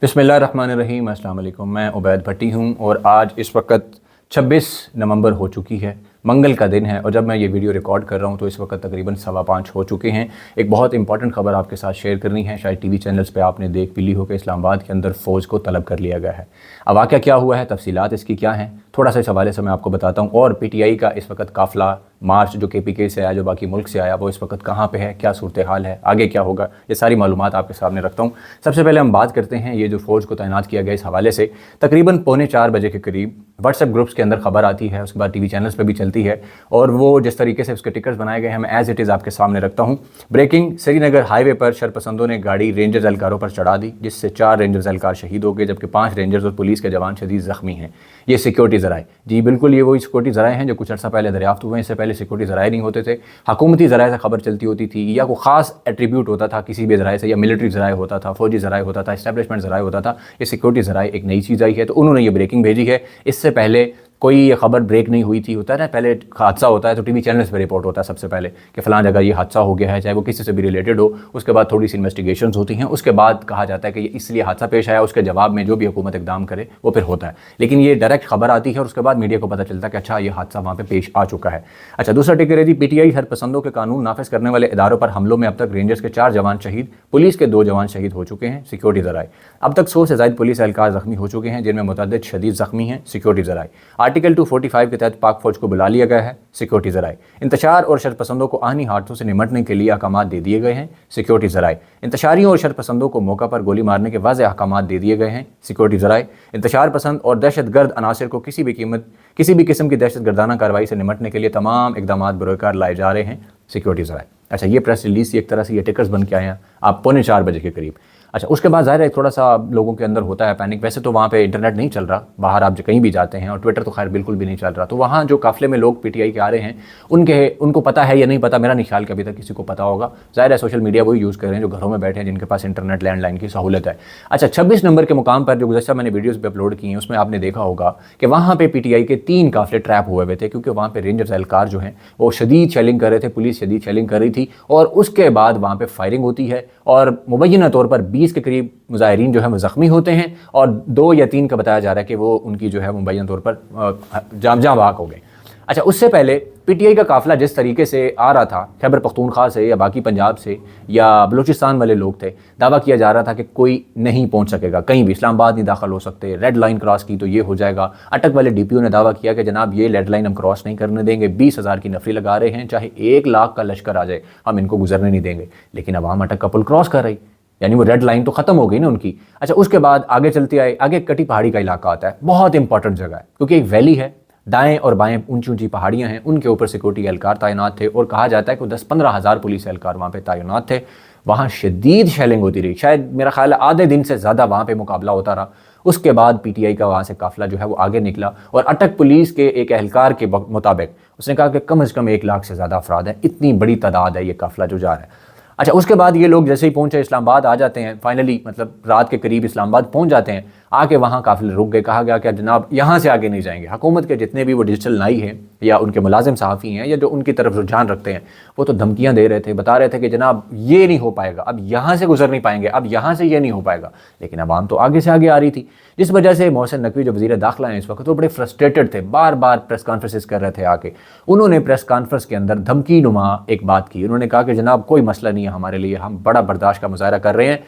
बिस्मिल्लाहिर्रहमानिर्रहीम। अस्सलाम वालेकुम। मैं उबैद भट्टी हूँ और आज इस वक्त 26 नवंबर हो चुकी है, मंगल का दिन है और जब मैं ये वीडियो रिकॉर्ड कर रहा हूँ तो इस वक्त तकरीबन 5:15 हो चुके हैं। एक बहुत इंपॉर्टेंट खबर आपके साथ शेयर करनी है। शायद टीवी चैनल्स पे आपने देख भी ली हो कि इस्लामाबाद के अंदर फ़ौज को तलब कर लिया गया है। अब वाक़या क्या हुआ है, तफसीलात इसकी क्या हैं, थोड़ा सा इस हवाले से मैं आपको बताता हूँ। और PTI का इस वक्त काफ़िला मार्च जो KPK से आया, जो बाकी मुल्क से आया, वो इस वक्त कहाँ पे है, क्या सूरत हाल है, आगे क्या होगा, ये सारी मालूमात आपके सामने रखता हूँ। सबसे पहले हम बात करते हैं ये जो फ़ौज को तैनात किया गया, इस हवाले से तकरीबन 3:45 बजे के करीब व्हाट्सएप ग्रुप्स के अंदर खबर आती है, उसके बाद टीवी चैनल्स पर भी चलती है और वो जिस तरीके से उसके टिकट्स बनाए गए हैं मैं एज़ इट इज़ आपके सामने रखता हूँ। ब्रेकिंग, श्रीनगर हाईवे पर शरपसंदों ने गाड़ी रेंजर्स एहलकारों पर चढ़ा दी, जिससे 4 रेंजर्स एहलकार शहीद हो गए जबकि 5 रेंजर्स और पुलिस के जवान शदीद ज़ख्मी हैं। ये सिक्योरिटी ज़राए, जी बिल्कुल ये वही सिक्योरिटी ज़राए हैं जो कुछ अर्सा पहले दरियाफ्त हुए हैं। इससे पहले सिक्योरिटी ज़राए नहीं होते थे, हुकूमती ज़राए से खबर चलती होती थी या कोई ख़ास एट्रीब्यूट होता था किसी भी ज़राए से, या मिलिट्री ज़राए होता था, फौजी ज़राए होता था, इस्टेब्लिशमेंट ज़राए होता था। ये सिक्योरिटी ज़राए एक नई चीज़ आई है तो उन्होंने ये ब्रेकिंग भेजी है। इससे पहले कोई ये खबर ब्रेक नहीं हुई थी। होता है ना, पहले हादसा होता है तो टीवी चैनल्स पे रिपोर्ट होता है सबसे पहले कि फ़लाँ जगह ये हादसा हो गया है, चाहे वो किसी से भी रिलेटेड हो। उसके बाद थोड़ी सी इन्वेस्टिगेशंस होती हैं, उसके बाद कहा जाता है कि ये इसलिए हादसा पेश आया, उसके जवाब में जो भी हुकूमत इकदाम करे वो फिर होता है। लेकिन ये डायरेक्ट खबर आती है और उसके बाद मीडिया को पता चलता है कि अच्छा ये हादसा वहाँ पर पेश आ चुका है। अच्छा, दूसरा टिकर है जी, PTI शरपसंदों के कानून नाफिज करने वाले इदारों पर हमलों में अब तक रेंजर्स के 4 जवान शहीद, पुलिस के 2 जवान शहीद हो चुके हैं। सिक्योरिटी ज़राए, अब तक 100 से ज़ायद पुलिस एहलकार ज़ख्मी हो चुके हैं, जिनमें मुतअद्दिद शदीद ज़ख्मी हैं। सिक्योरिटी ज़राए, आर्टिकल 245 के तहत पाक फौज को बुला लिया गया है। सिक्योरिटी ज़राए, इंतशार और शरपसंदों को आनी हाथों से निमटने के लिए अहकाम दे दिए गए हैं। सिक्योरिटी ज़राए, इंतशारियों और शरपसंदों को मौका पर गोली मारने के वाज़ेह अहकाम दे दिए गए हैं। सिक्योरिटी ज़राए, इंतशार पसंद और दहशतगर्द अनासर को किसी भी किस्म की दहशतगर्दाना कार्रवाई से निमटने के लिए तमाम इकदाम बरोकार लाए जा रहे हैं। सिक्योरिटी ज़राए। अच्छा, ये प्रेस रिलीज़ एक तरह से ये टिकर्स बन के आए हैं आप 3:45 बजे के करीब। अच्छा, उसके बाद ज़ाहिर है थोड़ा सा लोगों के अंदर होता है पैनिक। वैसे तो वहाँ पे इंटरनेट नहीं चल रहा, बाहर आप कहीं भी जाते हैं, और ट्विटर तो खैर बिल्कुल भी नहीं चल रहा। तो वहाँ जो काफ़िले में लोग PTI के आ रहे हैं उनको पता है या नहीं पता, मेरा नहीं ख्याल कि अभी तक किसी को पता होगा। ज़ाहिर है सोशल मीडिया वही यूज़ कर रहे हैं जो घरों में बैठे हैं, जिनके पास इंटरनेट लैंडलाइन की सहूलत है। अच्छा, 26 नंबर के मुकाम पर जो गुज़श्ता मैंने वीडियोज़ पर अपलोड की हैं उसमें आपने देखा होगा कि वहाँ पर PTI के 3 काफ़िले ट्रैप हुए थे, क्योंकि वहाँ पर रेंजर्स एहलकार जो हैं वो शदीद शेलिंग कर रहे थे, पुलिस शदीद शेलिंग कर रही थी और उसके बाद वहाँ पर फायरिंग होती है और मुबैना तौर पर 20 के करीब मुजाहिरीन जो है वो ज़ख्मी होते हैं और 2 या 3 का बताया जा रहा है कि वो उनकी जो है मुबैना तौर पर जाम बाग हो गए। अच्छा, उससे पहले PTI का काफ़िला जिस तरीके से आ रहा था, खैबर पख्तूनख्वा से या बाकी पंजाब से या बलूचिस्तान वाले लोग थे, दावा किया जा रहा था कि कोई नहीं पहुंच सकेगा, कहीं भी इस्लामाबाद नहीं दाखिल हो सकते, रेड लाइन क्रॉस की तो ये हो जाएगा। अटक वाले DPO ने दावा किया कि जनाब ये रेड लाइन हम क्रॉस नहीं करने देंगे, 20,000 की नफरी लगा रहे हैं, चाहे 1 लाख का लश्कर आ जाए हम इनको गुजरने नहीं देंगे। लेकिन अवाम अटक का पुल क्रॉस कर रही, यानी वो रेड लाइन तो ख़त्म हो गई ना उनकी। अच्छा, उसके बाद आगे चलते आए, आगे कटी पहाड़ी का इलाका आता है, बहुत इंपॉर्टेंट जगह है क्योंकि एक वैली है, दाएं और बाएं ऊंची ऊंची पहाड़ियां हैं, उनके ऊपर सिक्योरिटी एहलकार तैनात थे और कहा जाता है कि 10-15 हज़ार पुलिस एहलकार वहाँ पे तैनात थे। वहाँ शदीद शेलिंग होती रही, शायद मेरा ख्याल है आधे दिन से ज़्यादा वहाँ पे मुकाबला होता रहा। उसके बाद PTI का वहाँ से काफ़िला जो है वो आगे निकला और अटक पुलिस के एक एहलकार के मुताबिक उसने कहा कि कम से कम 1 लाख से ज़्यादा अफराद हैं, इतनी बड़ी तादाद है ये काफ़िला जो जा रहा है। अच्छा, उसके बाद ये लोग जैसे ही पहुंचे इस्लामाबाद आ जाते हैं, फाइनली मतलब रात के करीब इस्लामाबाद पहुंच जाते हैं। आके वहाँ काफ़िले रुक गए, कहा गया कि जनाब यहाँ से आगे नहीं जाएंगे। हुकूमत के जितने भी वो डिजिटल नाई हैं या उनके मुलाजिम सहाफ़ी हैं या जो उनकी तरफ रुझान रखते हैं, वो तो धमकियाँ दे रहे थे, बता रहे थे कि जनाब ये नहीं हो पाएगा, अब यहाँ से गुजर नहीं पाएंगे, अब यहाँ से ये नहीं हो पाएगा। लेकिन अवाम तो आगे से आगे आ रही थी, जिस वजह से मोहसिन नकवी जो वज़ीर दाखिला हैं इस वक्त, वो बड़े फ्रस्ट्रेटेड थे, बार बार प्रेस कॉन्फ्रेंसेस कर रहे थे आके। उन्होंने प्रेस कॉन्फ्रेंस के अंदर धमकी नुमा एक बात की, उन्होंने कहा कि जनाब कोई मसला नहीं है हमारे लिए, हम बड़ा बर्दाश्त का मुजाहरा कर रहे हैं,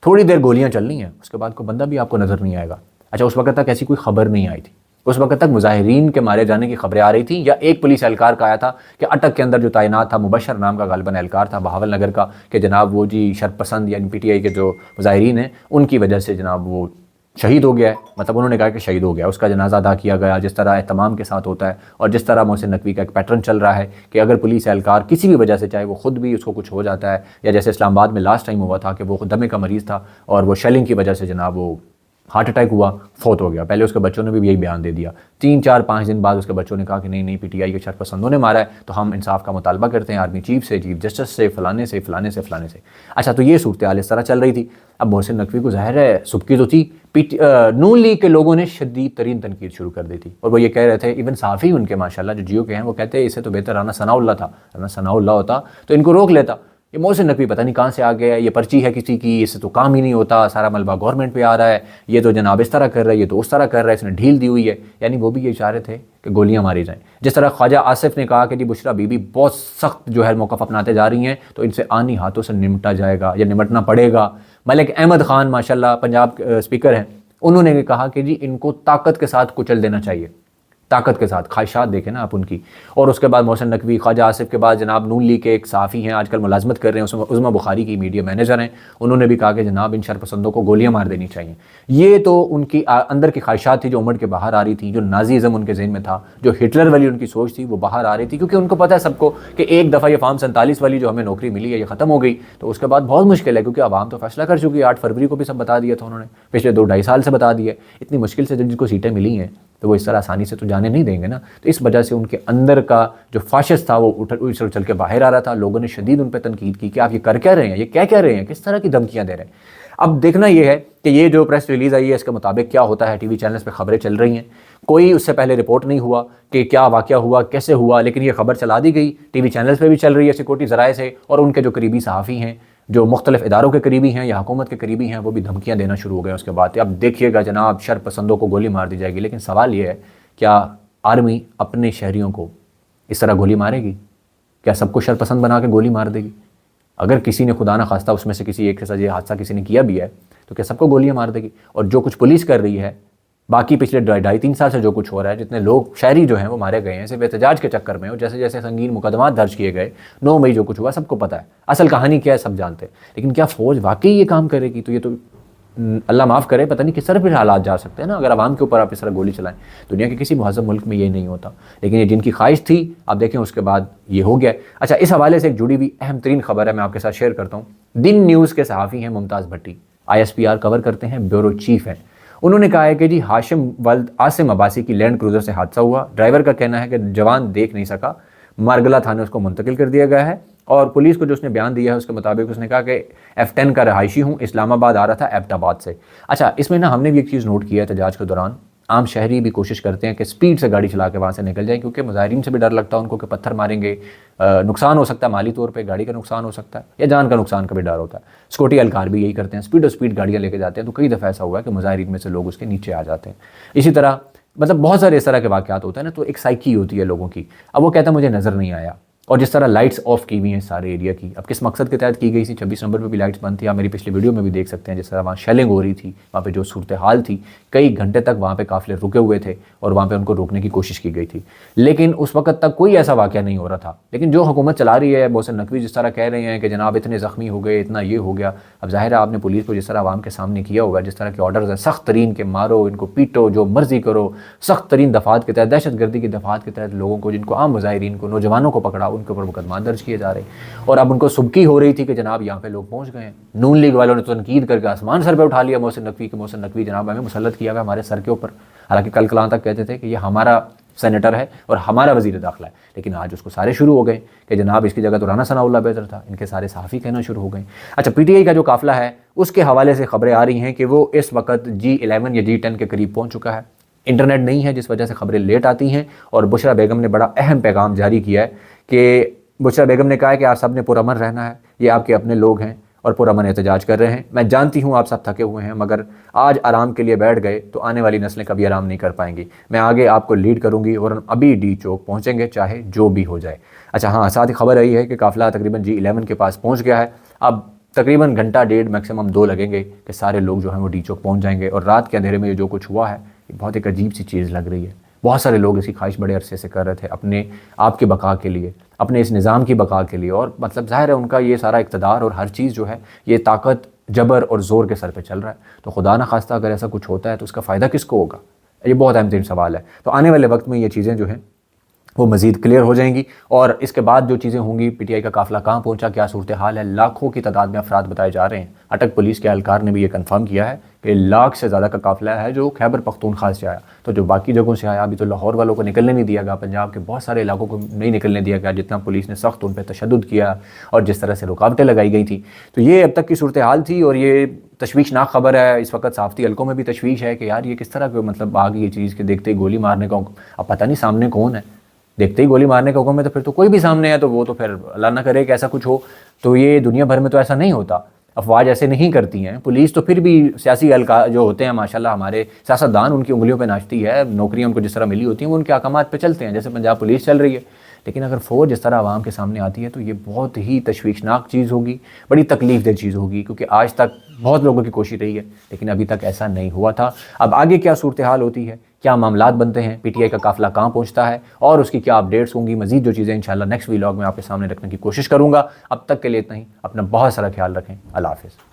थोड़ी देर गोलियाँ चलनी हैं, उसके बाद कोई बंदा भी आपको नज़र नहीं आएगा। अच्छा, उस वक्त तक ऐसी कोई खबर नहीं आई थी, उस वक्त तक मुजाहिरीन के मारे जाने की खबरें आ रही थी, या एक पुलिस एहलकार का आया था कि अटक के अंदर जो तैनात था, मुबशर नाम का गालिबन एहलकार था बहावल नगर का, कि जनाब वो जी शरपसंद यानी PTI के जो मुजाहिरीन हैं उनकी वजह से जनाब वो शहीद हो गया है। मतलब उन्होंने कहा कि शहीद हो गया, उसका जनाजा अदा किया गया जिस तरह एहतमाम के साथ होता है और जिस तरह मोहसिन नकवी का एक पैटर्न चल रहा है कि अगर पुलिस एहलकार किसी भी वजह से, चाहे वो खुद भी उसको कुछ हो जाता है या जैसे इस्लामाबाद में लास्ट टाइम हुआ था कि वो दमे का मरीज़ था और वो शेलिंग की वजह से जनाब वो हार्ट अटैक हुआ, फौत हो गया। पहले उसके बच्चों ने भी यही बयान दे दिया, 3-4-5 दिन बाद उसके बच्चों ने कहा कि नहीं PTI के शरपसंदों ने मारा है, तो हम इंसाफ का मुतालबा करते हैं आर्मी चीफ से, चीफ जस्टिस से, फलाने से फलाने से फलाने से। अच्छा, तो ये सूरत हाल इस तरह चल रही थी। अब मोहसिन नकवी को ज़ाहिर है सुबकी तो थी, नून लीग के लोगों ने शदीद तरीन तनकीद शुरू कर दी थी और वो ये कह रहे थे, इवन साफ़ी उनके माशाल्लाह जो जियो के हैं वो कहते हैं इससे तो बेहतर राना सनाउल्लाह था, राना सनाउल्लाह होता तो इनको रोक लेता। ये मोहसिन नकवी पता नहीं कहाँ से आ गया है, ये पर्ची है किसी की, इससे तो काम ही नहीं होता, सारा मलबा गवर्नमेंट पे आ रहा है, ये तो जनाब इस तरह कर रहा है, ये तो उस तरह कर रहा है, इसने ढील दी हुई है। यानी वो भी ये चाह रहे थे कि गोलियां मारी जाएं। जिस तरह ख्वाजा आसिफ ने कहा कि जी बुशरा बीबी बहुत सख्त जो है मौक़िफ़ अपनाते जा रही हैं, तो इनसे आनी हाथों से निमटा जाएगा या निमटना पड़ेगा। मलिक अहमद ख़ान माशाल्लाह पंजाब स्पीकर हैं, उन्होंने भी कहा कि जी इनको ताकत के साथ कुचल देना चाहिए, ताकत के साथ। ख्वाहिशात देखें ना आप उनकी। और उसके बाद मोहसिन नकवी, ख्वाजा आसिफ के बाद जनाब नून लीग के एक सहाफ़ी हैं, आजकल मुलाजमत कर रहे हैं, उसमें उज़मा बुखारी की मीडिया मैनेजर हैं, उन्होंने भी कहा कि जनाब इन शरपसंदों को गोलियां मार देनी चाहिए। ये तो उनकी अंदर की ख्वाहिशात थी जो उमड़ के बाहर आ रही थी, जो नाज़ीज़म उनके ज़हन में था, जो हिटलर वाली उनकी सोच थी वो बाहर आ रही थी, क्योंकि उनको पता है सबको कि एक दफ़ा ये फार्म 47 वाली जो हमें नौकरी मिली है ये ख़त्म हो गई, तो उसके बाद बहुत मुश्किल है, क्योंकि आवाम तो फैसला कर चुकी है। 8 फरवरी को भी सब बता दिया था उन्होंने, पिछले 2-2.5 साल से बता दिया। इतनी मुश्किल से जिनको सीटें मिली हैं तो वो इस तरह आसानी से तो जाने नहीं देंगे ना। तो इस वजह से उनके अंदर का जो फाशिस्ट था वो उछल चल के बाहर आ रहा था। लोगों ने शदीद उन पर तनकीद की कि आप ये कर क्या रहे हैं, ये क्या कह रहे हैं, किस तरह की धमकियां दे रहे हैं। अब देखना ये है कि ये जो प्रेस रिलीज़ आई है इसके मुताबिक क्या होता है। टीवी चैनल्स पे खबरें चल रही हैं, कोई उससे पहले रिपोर्ट नहीं हुआ कि क्या वाक़या हुआ, कैसे हुआ, लेकिन ये खबर चला दी गई, टीवी चैनल्स पे भी चल रही है सिक्योरिटी ज़राए से। और उनके जो करीबी सहाफ़ी हैं, जो मुख्तलिफ इदारों के करीबी हैं या हुकूमत के करीबी हैं, वो भी धमकियाँ देना शुरू हो गए उसके बाद। अब देखिएगा जनाब शर पसंदों को गोली मार दी जाएगी। लेकिन सवाल ये है, क्या आर्मी अपने शहरियों को इस तरह गोली मारेगी? क्या सबको शरपसंद बना के गोली मार देगी? अगर किसी ने खुदा ना खास्ता उसमें से किसी एक के साथ ये हादसा किसी ने किया भी है तो क्या सबको गोलियां मार देगी? और जो कुछ पुलिस कर रही है, बाकी पिछले 2.5-3 साल से जो कुछ हो रहा है, जितने लोग शहरी जो हैं वो मारे गए हैं सिर्फ एहतजाज के चक्कर में, और जैसे जैसे संगीन मुकदमात दर्ज किए गए, 9 मई जो कुछ हुआ सबको पता है, असल कहानी क्या है सब जानते हैं। लेकिन क्या फ़ौज वाकई ये काम करेगी? तो ये तो अल्लाह माफ़ करे, पता नहीं किस तरह फिर हालात जा सकते हैं ना, अगर आवाम के ऊपर आप इस तरह गोली चलाएं। दुनिया के किसी मुहज़्ज़ब मुल्क में ये नहीं होता, लेकिन ये जिनकी ख्वाहिश थी, आप देखें उसके बाद ये हो गया। अच्छा, इस हवाले से एक जुड़ी हुई अहम तरीन खबर है, मैं आपके साथ शेयर करता हूँ। दिन न्यूज़ के सहाफ़ी हैं मुमताज़ भट्टी, ISPR कवर करते हैं, ब्यूरो चीफ हैं। उन्होंने कहा है कि जी हाशिम वल्द आसिम अब्बासी की लैंड क्रूज़र से हादसा हुआ। ड्राइवर का कहना है कि जवान देख नहीं सका, मारगला थाने उसको मुंतकिल कर दिया गया है। और पुलिस को जो उसने बयान दिया है उसके मुताबिक उसने कहा कि F10 का रहायशी हूँ, इस्लामाबाद आ रहा था एबटाबाद से। अच्छा, इसमें ना हमने भी एक चीज़ नोट किया है एहतजाज के दौरान, आम शहरी भी कोशिश करते हैं कि स्पीड से गाड़ी चला के वहाँ से निकल जाए, क्योंकि मुजाहिरीन से भी डर लगता है उनको कि पत्थर मारेंगे, नुकसान हो सकता है, माली तौर पे गाड़ी का नुकसान हो सकता है या जान का नुकसान का भी डर होता है। सिक्योरिटी एहलकार भी यही करते हैं, स्पीड गाड़ियाँ लेके जाते हैं। तो कई दफ़ा ऐसा हुआ है कि मुजाहिरीन में से लोग उसके नीचे आ जाते हैं। इसी तरह मतलब बहुत सारे इस तरह के वाक़यात होते हैं ना, तो एक साइकी होती है लोगों की। अब वो कहता है मुझे नज़र नहीं आया, और जिस तरह लाइट्स ऑफ की हुई हैं सारे एरिया की, अब किस मकसद के तहत की गई थी? 26 नंबर पे भी लाइट्स बंद थी, आप मेरी पिछली वीडियो में भी देख सकते हैं जिस तरह वहाँ शेलिंग हो रही थी, वहाँ पे जो सूरत हाल थी, कई घंटे तक वहाँ पे काफ़िले रुके हुए थे और वहाँ पे उनको रोकने की कोशिश की गई थी, लेकिन उस वक्त तक कोई ऐसा वाक़या नहीं हो रहा था। लेकिन जो हुकूमत चला रही है, मोहसिन नकवी जिस तरह कह रहे हैं कि जनाब इतने ज़ख्मी हो गए, इतना ये हो गया, अब ज़ाहिर है आपने पुलिस को जिस तरह आवाम के सामने किया होगा, जिस तरह के ऑर्डर्स हैं सख्त तरीन के, मारो इनको, पीटो, जो मर्जी करो, सख्त तरीन दफ़ात के तहत, दहशत गर्दी की दफ़ात के तहत लोगों को, जिनको आम मुजाहिरीन को, नौजवानों को पकड़ा, उनके ऊपर मुकदमा दर्ज किए जा रहे। और अब उनको सुबकी हो रही थी कि जनाब यहाँ पे लोग पहुँच गए हैं। नून लीग वालों ने तो तनकीद करके आसमान सर पे उठा लिया मोहसिन नकवी के, मोहसिन नकवी जनाब हमें मुसल्लत किया हुआ हमारे सर के ऊपर। हालांकि कल कलां तक कहते थे कि ये हमारा सेनेटर है और हमारा वज़ीर दाखिला है, लेकिन आज उसको सारे शुरू हो गए कि जनाब इसकी जगह तो राना सनाउल्लाह बेहतर था। इनके सारे सहाफ़ी कहना शुरू हो गए। अच्छा, PTI का जो काफ़िला है उसके हवाले से खबरें आ रही हैं कि वो इस वक्त G11 या G10 के करीब पहुँच चुका है। इंटरनेट नहीं है जिस वजह से खबरें लेट आती हैं, और बुशरा बेगम ने बड़ा अहम पैगाम जारी किया है कि बुशरा बेगम ने कहा है कि आप सब ने पुरअमन रहना है, ये आपके अपने लोग हैं और पुरअमन एहतजाज कर रहे हैं। मैं जानती हूँ आप सब थके हुए हैं, मगर आज आराम के लिए बैठ गए तो आने वाली नस्लें कभी आराम नहीं कर पाएंगी। मैं आगे आपको लीड करूँगी और हम अभी D चौक पहुँचेंगे चाहे जो भी हो जाए। अच्छा हाँ, साथ ही खबर यही है कि काफ़िला तकरीबन G11 के पास पहुँच गया है। अब तकरीबन घंटा डेढ़ मैक्सिमम 2 लगेंगे कि सारे लोग जो हैं वो D चौक पहुँच जाएंगे। और रात के अंधेरे में ये जो कुछ हुआ है ये बहुत एक अजीब सी चीज़ लग रही है। बहुत सारे लोग इसकी ख्वाहिश बड़े अरसे से कर रहे थे अपने आप की बका के लिए, अपने इस निज़ाम की बका के लिए, और मतलब ज़ाहिर है उनका ये सारा इक़्तिदार और हर चीज़ जो है ये ताकत, जबर और ज़ोर के सर पे चल रहा है। तो खुदा न खास्ता अगर ऐसा कुछ होता है तो उसका फ़ायदा किसको होगा? ये बहुत अहम तरीन सवाल है। तो आने वाले वक्त में ये चीज़ें जो हैं वो मज़ीद क्लियर हो जाएंगी, और इसके बाद जो चीज़ें होंगी, PTI का काफ़िला कहाँ पहुँचा, क्या सूरत हाल है, लाखों की तादाद में अफराद बताए जा रहे हैं। अटक पुलिस के एहलकार ने भी ये कन्फर्म किया है कि लाख से ज़्यादा का काफ़िला है जो खैबर पख्तूनख्वा से आया। तो जो बाकी जगहों से आया, अभी तो लाहौर वालों को निकलने नहीं दिया गया, पंजाब के बहुत सारे इलाकों को नहीं निकलने दिया गया, जितना पुलिस ने सख्त उन पर तशद्दुद किया और जिस तरह से रुकावटें लगाई गई थी। तो ये अब तक की सूरत हाल थी, और ये तशवीशनाक खबर है। इस वक्त सहाफ़ती हलकों में भी तशवीश है कि यार ये किस तरह के मतलब आ गई ये चीज़ के देखते गोली मारने का, अब पता नहीं सामने कौन है। देखते ही गोली मारने का हुक्म है तो फिर तो कोई भी सामने है तो वो तो फिर अल्लाह ना करे कि ऐसा कुछ हो। तो ये दुनिया भर में तो ऐसा नहीं होता, अफवाज ऐसे नहीं करती हैं। पुलिस तो फिर भी सियासी हल्का जो होते हैं माशाल्लाह, हमारे सियासतदान उनकी उंगलियों पे नाचती है, नौकरियां उनको जिस तरह मिली होती हैं वो उनके अहकामात पे चलते हैं, जैसे पंजाब पुलिस चल रही है। लेकिन अगर फ़ौज जिस तरह आवाम के सामने आती है तो ये बहुत ही तशवीशनाक चीज़ होगी, बड़ी तकलीफ दह चीज़ होगी, क्योंकि आज तक बहुत लोगों की कोशिश रही है लेकिन अभी तक ऐसा नहीं हुआ था। अब आगे क्या सूरत हाल होती है, क्या मामलात बनते हैं, PTI का काफ़िला कहाँ पहुँचता है और उसकी क्या अपडेट्स होंगी, मज़ीद जो चीज़ें इंशाल्लाह नेक्स्ट व्लॉग में आपके सामने रखने की कोशिश करूँगा। अब तक के लिए इतना ही, अपना बहुत सारा ख्याल रखें। अल्लाह हाफ़िज़।